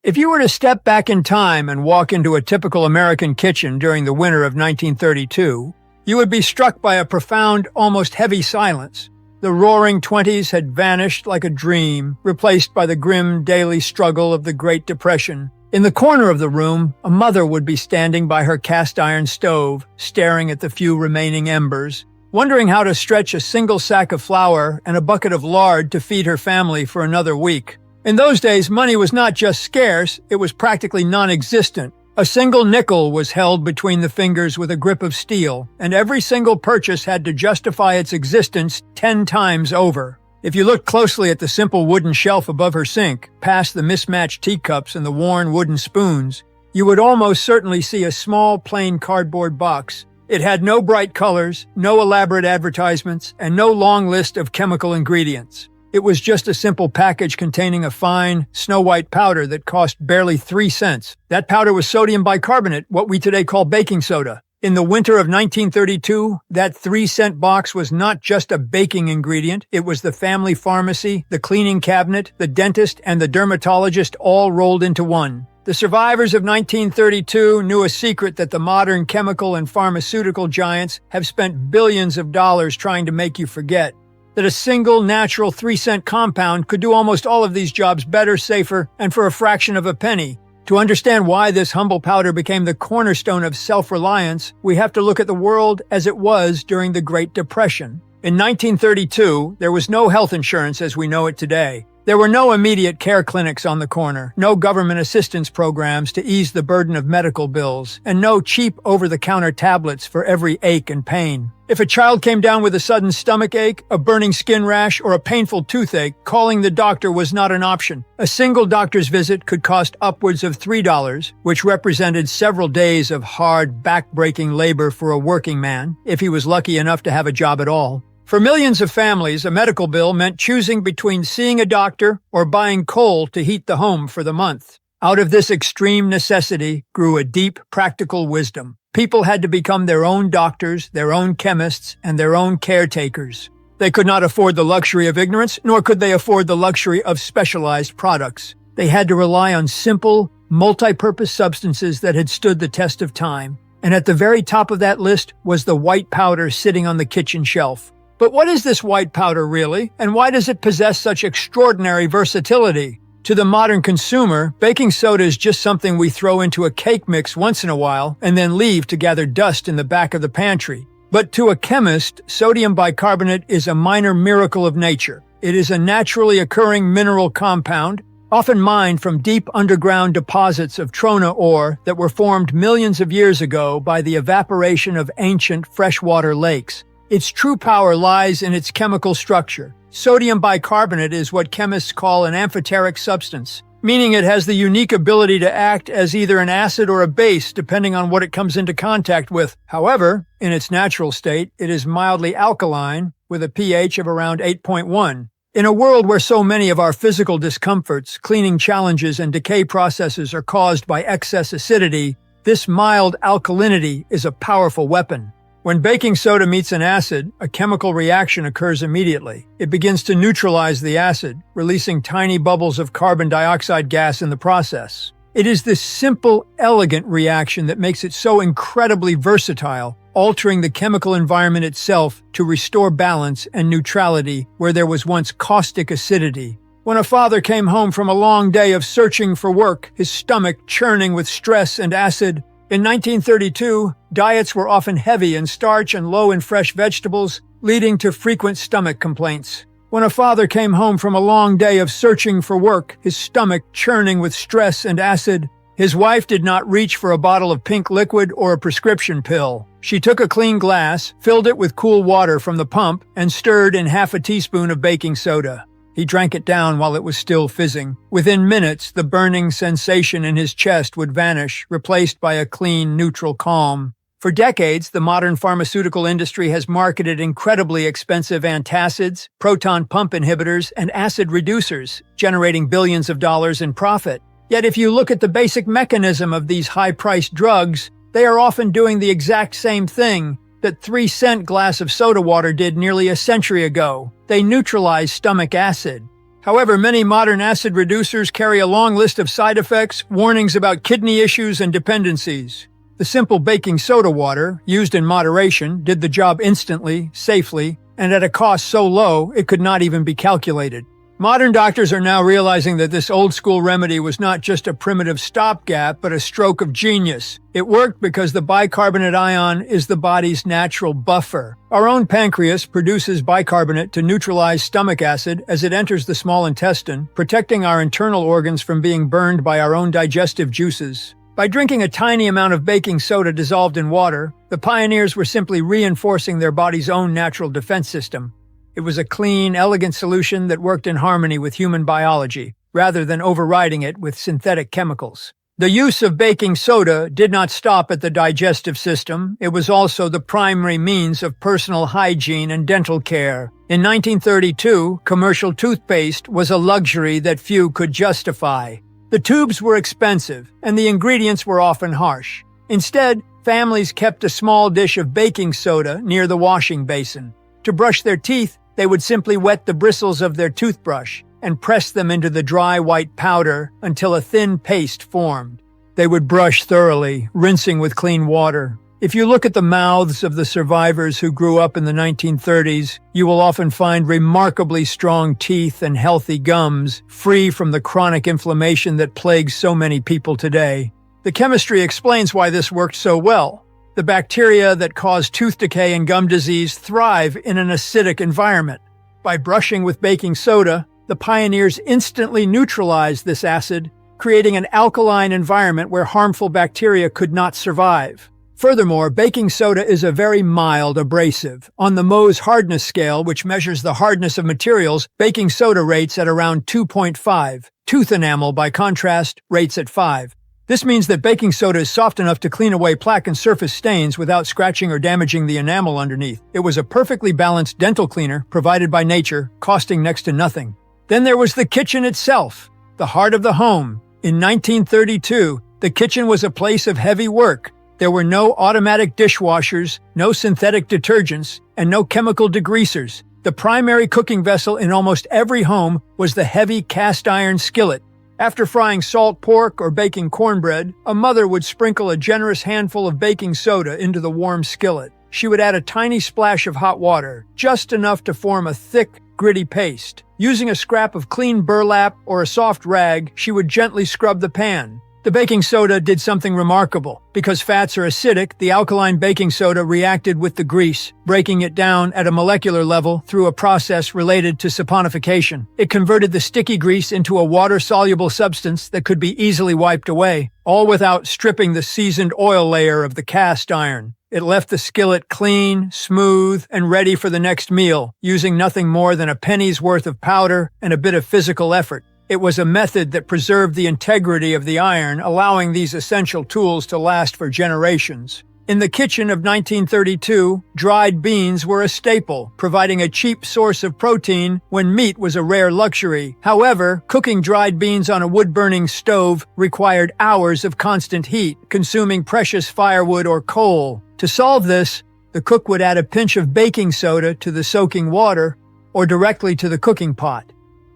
If you were to step back in time and walk into a typical American kitchen during the winter of 1932, you would be struck by a profound, almost heavy silence. The roaring 20s had vanished like a dream, replaced by the grim daily struggle of the Great Depression. In the corner of the room, a mother would be standing by her cast-iron stove, staring at the few remaining embers, wondering how to stretch a single sack of flour and a bucket of lard to feed her family for another week. In those days, money was not just scarce, it was practically non-existent. A single nickel was held between the fingers with a grip of steel, and every single purchase had to justify its existence 10 times over. If you looked closely at the simple wooden shelf above her sink, past the mismatched teacups and the worn wooden spoons, you would almost certainly see a small, plain cardboard box. It had no bright colors, no elaborate advertisements, and no long list of chemical ingredients. It was just a simple package containing a fine, snow-white powder that cost barely 3 cents. That powder was sodium bicarbonate, what we today call baking soda. In the winter of 1932, that 3-cent box was not just a baking ingredient, it was the family pharmacy, the cleaning cabinet, the dentist, and the dermatologist all rolled into one. The survivors of 1932 knew a secret that the modern chemical and pharmaceutical giants have spent billions of dollars trying to make you forget. That a single natural 3-cent compound could do almost all of these jobs better, safer, and for a fraction of a penny. To understand why this humble powder became the cornerstone of self-reliance, we have to look at the world as it was during the Great Depression. In 1932, there was no health insurance as we know it today. There were no immediate care clinics on the corner, no government assistance programs to ease the burden of medical bills, and no cheap over-the-counter tablets for every ache and pain. If a child came down with a sudden stomach ache, a burning skin rash, or a painful toothache, calling the doctor was not an option. A single doctor's visit could cost upwards of $3, which represented several days of hard, back-breaking labor for a working man, if he was lucky enough to have a job at all. For millions of families, a medical bill meant choosing between seeing a doctor or buying coal to heat the home for the month. Out of this extreme necessity grew a deep, practical wisdom. People had to become their own doctors, their own chemists, and their own caretakers. They could not afford the luxury of ignorance, nor could they afford the luxury of specialized products. They had to rely on simple, multi-purpose substances that had stood the test of time. And at the very top of that list was the white powder sitting on the kitchen shelf. But what is this white powder really, and why does it possess such extraordinary versatility? To the modern consumer, baking soda is just something we throw into a cake mix once in a while and then leave to gather dust in the back of the pantry. But to a chemist, sodium bicarbonate is a minor miracle of nature. It is a naturally occurring mineral compound, often mined from deep underground deposits of trona ore that were formed millions of years ago by the evaporation of ancient freshwater lakes. Its true power lies in its chemical structure. Sodium bicarbonate is what chemists call an amphoteric substance, meaning it has the unique ability to act as either an acid or a base depending on what it comes into contact with. However, in its natural state, it is mildly alkaline with a pH of around 8.1. In a world where so many of our physical discomforts, cleaning challenges, and decay processes are caused by excess acidity, this mild alkalinity is a powerful weapon. When baking soda meets an acid, a chemical reaction occurs immediately. It begins to neutralize the acid, releasing tiny bubbles of carbon dioxide gas in the process. It is this simple, elegant reaction that makes it so incredibly versatile, altering the chemical environment itself to restore balance and neutrality where there was once caustic acidity. When a father came home from a long day of searching for work, his stomach churning with stress and acid, in 1932, diets were often heavy in starch and low in fresh vegetables, leading to frequent stomach complaints. When a father came home from a long day of searching for work, his stomach churning with stress and acid, his wife did not reach for a bottle of pink liquid or a prescription pill. She took a clean glass, filled it with cool water from the pump, and stirred in half a teaspoon of baking soda. He drank it down while it was still fizzing. Within minutes, the burning sensation in his chest would vanish, replaced by a clean, neutral calm. For decades, the modern pharmaceutical industry has marketed incredibly expensive antacids, proton pump inhibitors, and acid reducers, generating billions of dollars in profit. Yet if you look at the basic mechanism of these high-priced drugs, they are often doing the exact same thing that 3-cent glass of soda water did nearly a century ago. They neutralize stomach acid. However, many modern acid reducers carry a long list of side effects, warnings about kidney issues, and dependencies. The simple baking soda water, used in moderation, did the job instantly, safely, and at a cost so low it could not even be calculated. Modern doctors are now realizing that this old-school remedy was not just a primitive stopgap, but a stroke of genius. It worked because the bicarbonate ion is the body's natural buffer. Our own pancreas produces bicarbonate to neutralize stomach acid as it enters the small intestine, protecting our internal organs from being burned by our own digestive juices. By drinking a tiny amount of baking soda dissolved in water, the pioneers were simply reinforcing their body's own natural defense system. It was a clean, elegant solution that worked in harmony with human biology, rather than overriding it with synthetic chemicals. The use of baking soda did not stop at the digestive system. It was also the primary means of personal hygiene and dental care. In 1932, commercial toothpaste was a luxury that few could justify. The tubes were expensive, and the ingredients were often harsh. Instead, families kept a small dish of baking soda near the washing basin. To brush their teeth, they would simply wet the bristles of their toothbrush and press them into the dry white powder until a thin paste formed. They would brush thoroughly, rinsing with clean water. If you look at the mouths of the survivors who grew up in the 1930s, you will often find remarkably strong teeth and healthy gums, free from the chronic inflammation that plagues so many people today. The chemistry explains why this worked so well. The bacteria that cause tooth decay and gum disease thrive in an acidic environment. By brushing with baking soda, the pioneers instantly neutralized this acid, creating an alkaline environment where harmful bacteria could not survive. Furthermore, baking soda is a very mild abrasive. On the Mohs hardness scale, which measures the hardness of materials, baking soda rates at around 2.5. Tooth enamel, by contrast, rates at 5. This means that baking soda is soft enough to clean away plaque and surface stains without scratching or damaging the enamel underneath. It was a perfectly balanced dental cleaner provided by nature, costing next to nothing. Then there was the kitchen itself, the heart of the home. In 1932, the kitchen was a place of heavy work. There were no automatic dishwashers, no synthetic detergents, and no chemical degreasers. The primary cooking vessel in almost every home was the heavy cast iron skillet. After frying salt pork or baking cornbread, a mother would sprinkle a generous handful of baking soda into the warm skillet. She would add a tiny splash of hot water, just enough to form a thick, gritty paste. Using a scrap of clean burlap or a soft rag, she would gently scrub the pan. The baking soda did something remarkable. Because fats are acidic, the alkaline baking soda reacted with the grease, breaking it down at a molecular level through a process related to saponification. It converted the sticky grease into a water-soluble substance that could be easily wiped away, all without stripping the seasoned oil layer of the cast iron. It left the skillet clean, smooth, and ready for the next meal, using nothing more than a penny's worth of powder and a bit of physical effort. It was a method that preserved the integrity of the iron, allowing these essential tools to last for generations. In the kitchen of 1932, dried beans were a staple, providing a cheap source of protein when meat was a rare luxury. However, cooking dried beans on a wood-burning stove required hours of constant heat, consuming precious firewood or coal. To solve this, the cook would add a pinch of baking soda to the soaking water or directly to the cooking pot.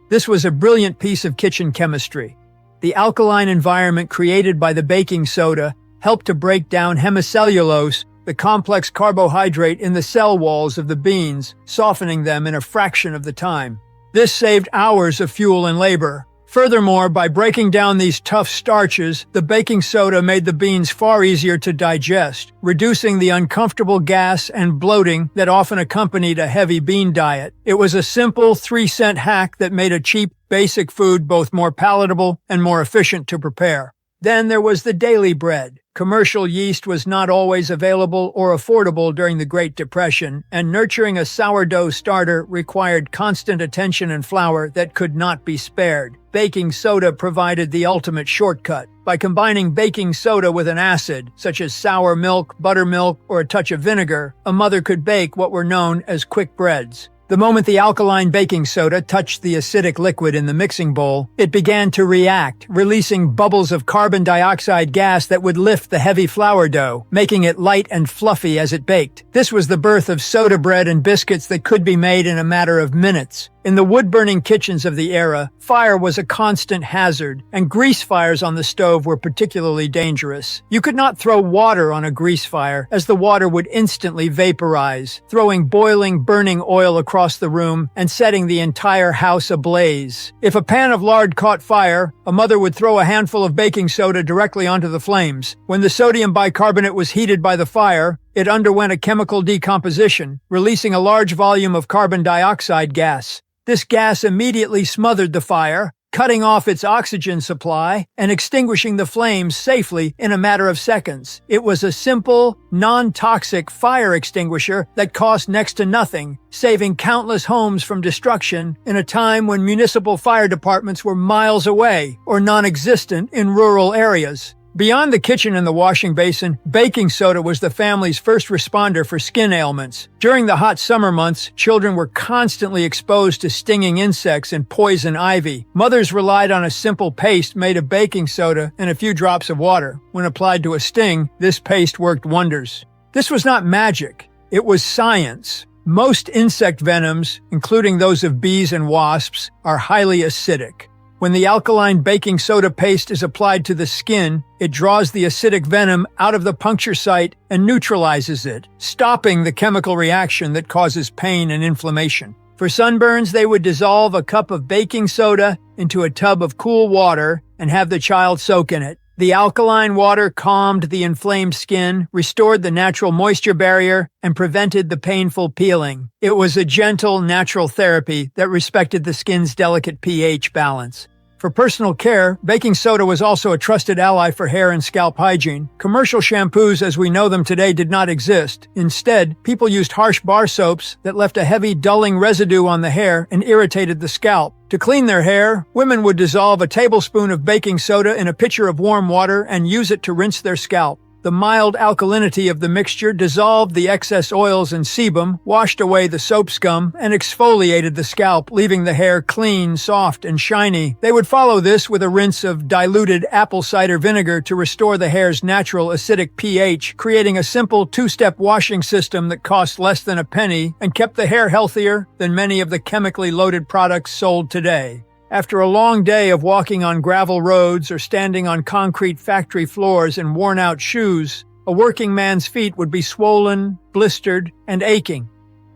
This was a brilliant piece of kitchen chemistry. The alkaline environment created by the baking soda helped to break down hemicellulose, the complex carbohydrate in the cell walls of the beans, softening them in a fraction of the time. This saved hours of fuel and labor. Furthermore, by breaking down these tough starches, the baking soda made the beans far easier to digest, reducing the uncomfortable gas and bloating that often accompanied a heavy bean diet. It was a simple 3-cent hack that made a cheap, basic food both more palatable and more efficient to prepare. Then there was the daily bread. Commercial yeast was not always available or affordable during the Great Depression, and nurturing a sourdough starter required constant attention and flour that could not be spared. Baking soda provided the ultimate shortcut. By combining baking soda with an acid, such as sour milk, buttermilk, or a touch of vinegar, a mother could bake what were known as quick breads. The moment the alkaline baking soda touched the acidic liquid in the mixing bowl, it began to react, releasing bubbles of carbon dioxide gas that would lift the heavy flour dough, making it light and fluffy as it baked. This was the birth of soda bread and biscuits that could be made in a matter of minutes. In the wood-burning kitchens of the era, fire was a constant hazard, and grease fires on the stove were particularly dangerous. You could not throw water on a grease fire, as the water would instantly vaporize, throwing boiling, burning oil across the room and setting the entire house ablaze. If a pan of lard caught fire, a mother would throw a handful of baking soda directly onto the flames. When the sodium bicarbonate was heated by the fire, it underwent a chemical decomposition, releasing a large volume of carbon dioxide gas. This gas immediately smothered the fire, cutting off its oxygen supply and extinguishing the flames safely in a matter of seconds. It was a simple, non-toxic fire extinguisher that cost next to nothing, saving countless homes from destruction in a time when municipal fire departments were miles away or non-existent in rural areas. Beyond the kitchen and the washing basin, baking soda was the family's first responder for skin ailments. During the hot summer months, children were constantly exposed to stinging insects and poison ivy. Mothers relied on a simple paste made of baking soda and a few drops of water. When applied to a sting, this paste worked wonders. This was not magic. It was science. Most insect venoms, including those of bees and wasps, are highly acidic. When the alkaline baking soda paste is applied to the skin, it draws the acidic venom out of the puncture site and neutralizes it, stopping the chemical reaction that causes pain and inflammation. For sunburns, they would dissolve a cup of baking soda into a tub of cool water and have the child soak in it. The alkaline water calmed the inflamed skin, restored the natural moisture barrier, and prevented the painful peeling. It was a gentle, natural therapy that respected the skin's delicate pH balance. For personal care, baking soda was also a trusted ally for hair and scalp hygiene. Commercial shampoos as we know them today did not exist. Instead, people used harsh bar soaps that left a heavy, dulling residue on the hair and irritated the scalp. To clean their hair, women would dissolve a tablespoon of baking soda in a pitcher of warm water and use it to rinse their scalp. The mild alkalinity of the mixture dissolved the excess oils and sebum, washed away the soap scum, and exfoliated the scalp, leaving the hair clean, soft, and shiny. They would follow this with a rinse of diluted apple cider vinegar to restore the hair's natural acidic pH, creating a simple two-step washing system that cost less than a penny and kept the hair healthier than many of the chemically loaded products sold today. After a long day of walking on gravel roads or standing on concrete factory floors in worn-out shoes, a working man's feet would be swollen, blistered, and aching.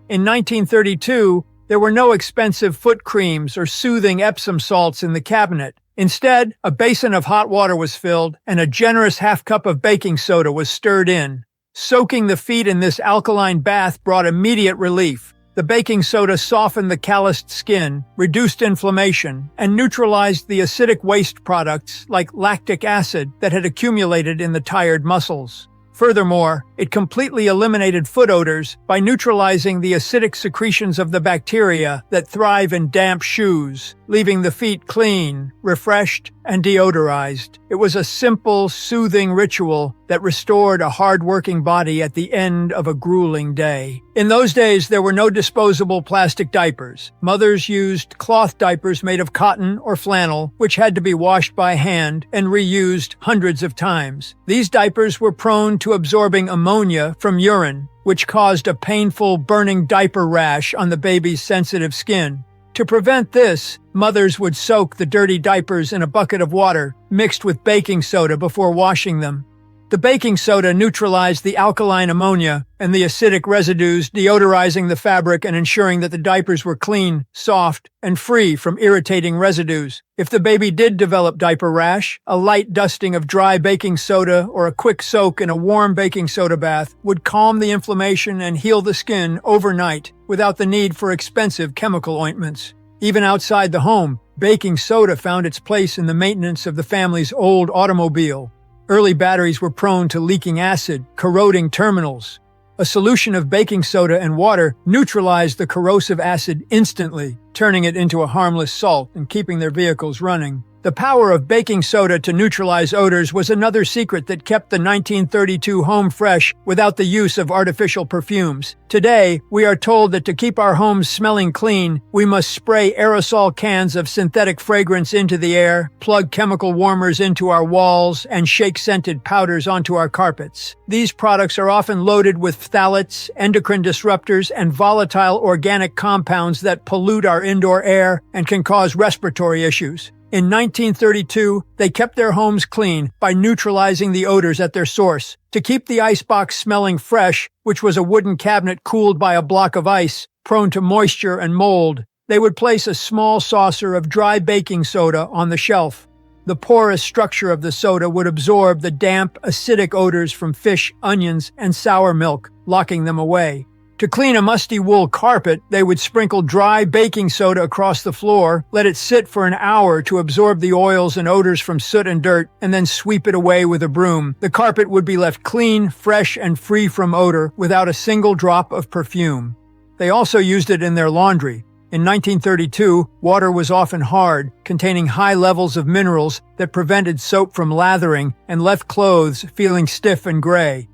In 1932, there were no expensive foot creams or soothing Epsom salts in the cabinet. Instead, a basin of hot water was filled and a generous half-cup of baking soda was stirred in. Soaking the feet in this alkaline bath brought immediate relief. The baking soda softened the calloused skin, reduced inflammation, and neutralized the acidic waste products like lactic acid that had accumulated in the tired muscles. Furthermore, it completely eliminated foot odors by neutralizing the acidic secretions of the bacteria that thrive in damp shoes, leaving the feet clean, refreshed, and deodorized. It was a simple, soothing ritual that restored a hard-working body at the end of a grueling day. In those days, there were no disposable plastic diapers. Mothers used cloth diapers made of cotton or flannel, which had to be washed by hand and reused hundreds of times. These diapers were prone to absorbing ammonia from urine, which caused a painful, burning diaper rash on the baby's sensitive skin. To prevent this, mothers would soak the dirty diapers in a bucket of water mixed with baking soda before washing them. The baking soda neutralized the alkaline ammonia and the acidic residues, deodorizing the fabric and ensuring that the diapers were clean, soft, and free from irritating residues. If the baby did develop diaper rash, a light dusting of dry baking soda or a quick soak in a warm baking soda bath would calm the inflammation and heal the skin overnight without the need for expensive chemical ointments. Even outside the home, baking soda found its place in the maintenance of the family's old automobile. Early batteries were prone to leaking acid, corroding terminals. A solution of baking soda and water neutralized the corrosive acid instantly, turning it into a harmless salt and keeping their vehicles running. The power of baking soda to neutralize odors was another secret that kept the 1932 home fresh without the use of artificial perfumes. Today, we are told that to keep our homes smelling clean, we must spray aerosol cans of synthetic fragrance into the air, plug chemical warmers into our walls, and shake scented powders onto our carpets. These products are often loaded with phthalates, endocrine disruptors, and volatile organic compounds that pollute our indoor air and can cause respiratory issues. In 1932, they kept their homes clean by neutralizing the odors at their source. To keep the icebox smelling fresh, which was a wooden cabinet cooled by a block of ice, prone to moisture and mold, they would place a small saucer of dry baking soda on the shelf. The porous structure of the soda would absorb the damp, acidic odors from fish, onions, and sour milk, locking them away. To clean a musty wool carpet, they would sprinkle dry baking soda across the floor, let it sit for an hour to absorb the oils and odors from soot and dirt, and then sweep it away with a broom. The carpet would be left clean, fresh, and free from odor without a single drop of perfume. They also used it in their laundry. In 1932, water was often hard, containing high levels of minerals that prevented soap from lathering and left clothes feeling stiff and gray.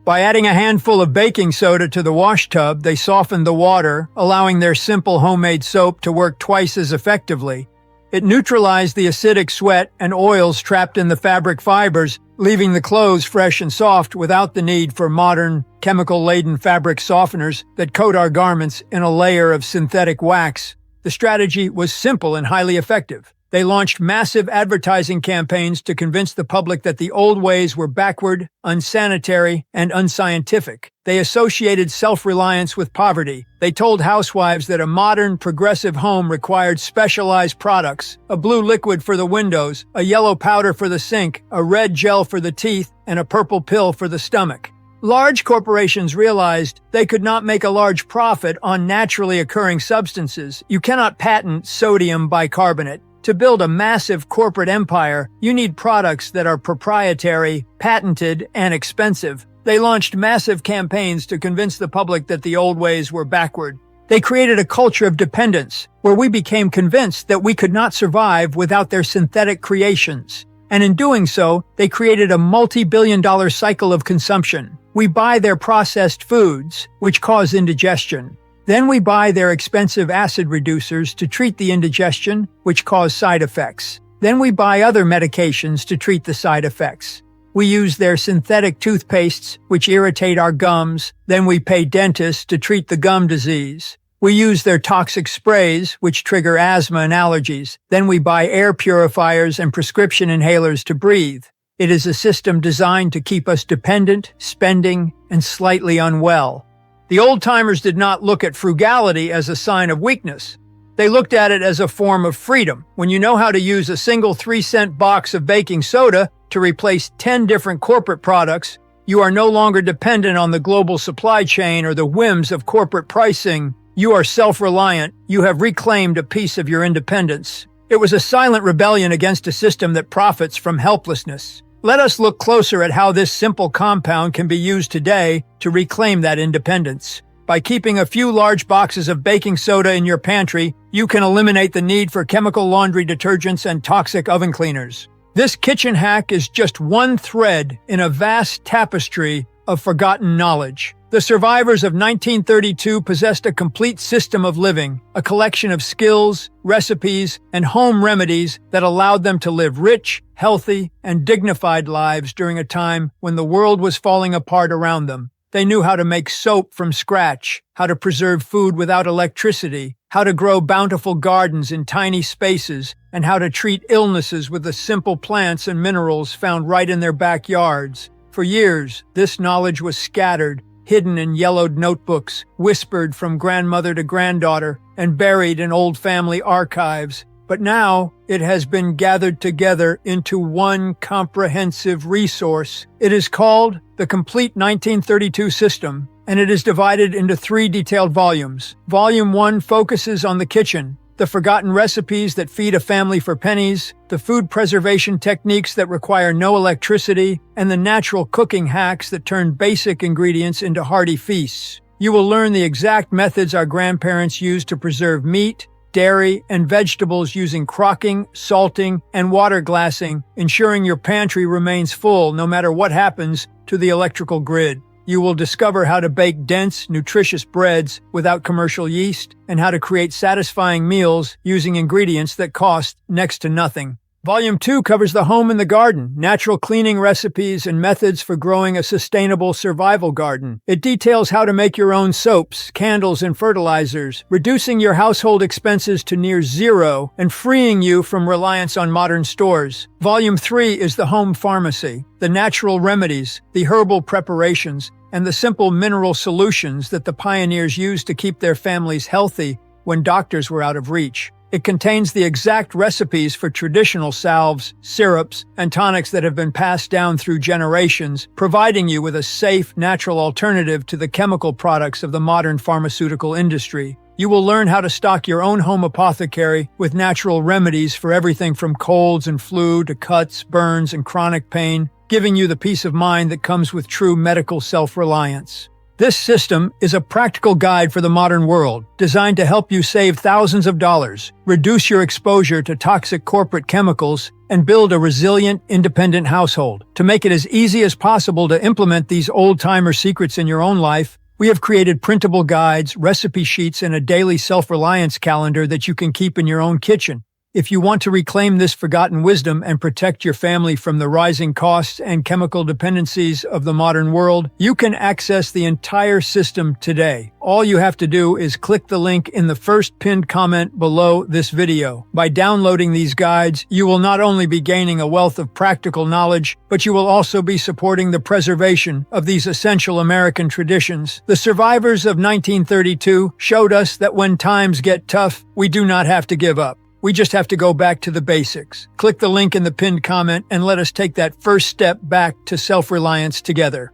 By adding a handful of baking soda to the wash tub, they softened the water, allowing their simple homemade soap to work twice as effectively. It neutralized the acidic sweat and oils trapped in the fabric fibers, leaving the clothes fresh and soft without the need for modern, chemical-laden fabric softeners that coat our garments in a layer of synthetic wax. The strategy was simple and highly effective. They launched massive advertising campaigns to convince the public that the old ways were backward, unsanitary, and unscientific. They associated self-reliance with poverty. They told housewives that a modern, progressive home required specialized products, a blue liquid for the windows, a yellow powder for the sink, a red gel for the teeth, and a purple pill for the stomach. Large corporations realized they could not make a large profit on naturally occurring substances. You cannot patent sodium bicarbonate. To build a massive corporate empire, you need products that are proprietary, patented, and expensive. They launched massive campaigns to convince the public that the old ways were backward. They created a culture of dependence, where we became convinced that we could not survive without their synthetic creations. And in doing so, they created a multi-billion-dollar cycle of consumption. We buy their processed foods, which cause indigestion. Then we buy their expensive acid reducers to treat the indigestion, which cause side effects. Then we buy other medications to treat the side effects. We use their synthetic toothpastes, which irritate our gums. Then we pay dentists to treat the gum disease. We use their toxic sprays, which trigger asthma and allergies. Then we buy air purifiers and prescription inhalers to breathe. It is a system designed to keep us dependent, spending, and slightly unwell. The old-timers did not look at frugality as a sign of weakness. They looked at it as a form of freedom. When you know how to use a single 3-cent box of baking soda to replace 10 different corporate products, you are no longer dependent on the global supply chain or the whims of corporate pricing. You are self-reliant. You have reclaimed a piece of your independence. It was a silent rebellion against a system that profits from helplessness. Let us look closer at how this simple compound can be used today to reclaim that independence. By keeping a few large boxes of baking soda in your pantry, you can eliminate the need for chemical laundry detergents and toxic oven cleaners. This kitchen hack is just one thread in a vast tapestry of forgotten knowledge. The survivors of 1932 possessed a complete system of living, a collection of skills, recipes, and home remedies that allowed them to live rich, healthy, and dignified lives during a time when the world was falling apart around them. They knew how to make soap from scratch, how to preserve food without electricity, how to grow bountiful gardens in tiny spaces, and how to treat illnesses with the simple plants and minerals found right in their backyards. For years, this knowledge was scattered, hidden in yellowed notebooks, whispered from grandmother to granddaughter, and buried in old family archives. But now, it has been gathered together into one comprehensive resource. It is called the Complete 1932 System, and it is divided into 3 detailed volumes. Volume 1 focuses on the kitchen, the forgotten recipes that feed a family for pennies, the food preservation techniques that require no electricity, and the natural cooking hacks that turn basic ingredients into hearty feasts. You will learn the exact methods our grandparents used to preserve meat, dairy, and vegetables using crocking, salting, and water glassing, ensuring your pantry remains full no matter what happens to the electrical grid. You will discover how to bake dense, nutritious breads without commercial yeast and how to create satisfying meals using ingredients that cost next to nothing. Volume 2 covers the home and the garden, natural cleaning recipes and methods for growing a sustainable survival garden. It details how to make your own soaps, candles, and fertilizers, reducing your household expenses to near zero and freeing you from reliance on modern stores. Volume 3 is the home pharmacy, the natural remedies, the herbal preparations, and the simple mineral solutions that the pioneers used to keep their families healthy when doctors were out of reach. It contains the exact recipes for traditional salves, syrups, and tonics that have been passed down through generations, providing you with a safe, natural alternative to the chemical products of the modern pharmaceutical industry. You will learn how to stock your own home apothecary with natural remedies for everything from colds and flu to cuts, burns, and chronic pain, giving you the peace of mind that comes with true medical self-reliance. This system is a practical guide for the modern world, designed to help you save thousands of dollars, reduce your exposure to toxic corporate chemicals, and build a resilient, independent household. To make it as easy as possible to implement these old-timer secrets in your own life, we have created printable guides, recipe sheets, and a daily self-reliance calendar that you can keep in your own kitchen. If you want to reclaim this forgotten wisdom and protect your family from the rising costs and chemical dependencies of the modern world, you can access the entire system today. All you have to do is click the link in the first pinned comment below this video. By downloading these guides, you will not only be gaining a wealth of practical knowledge, but you will also be supporting the preservation of these essential American traditions. The survivors of 1932 showed us that when times get tough, we do not have to give up. We just have to go back to the basics. Click the link in the pinned comment and let us take that first step back to self-reliance together.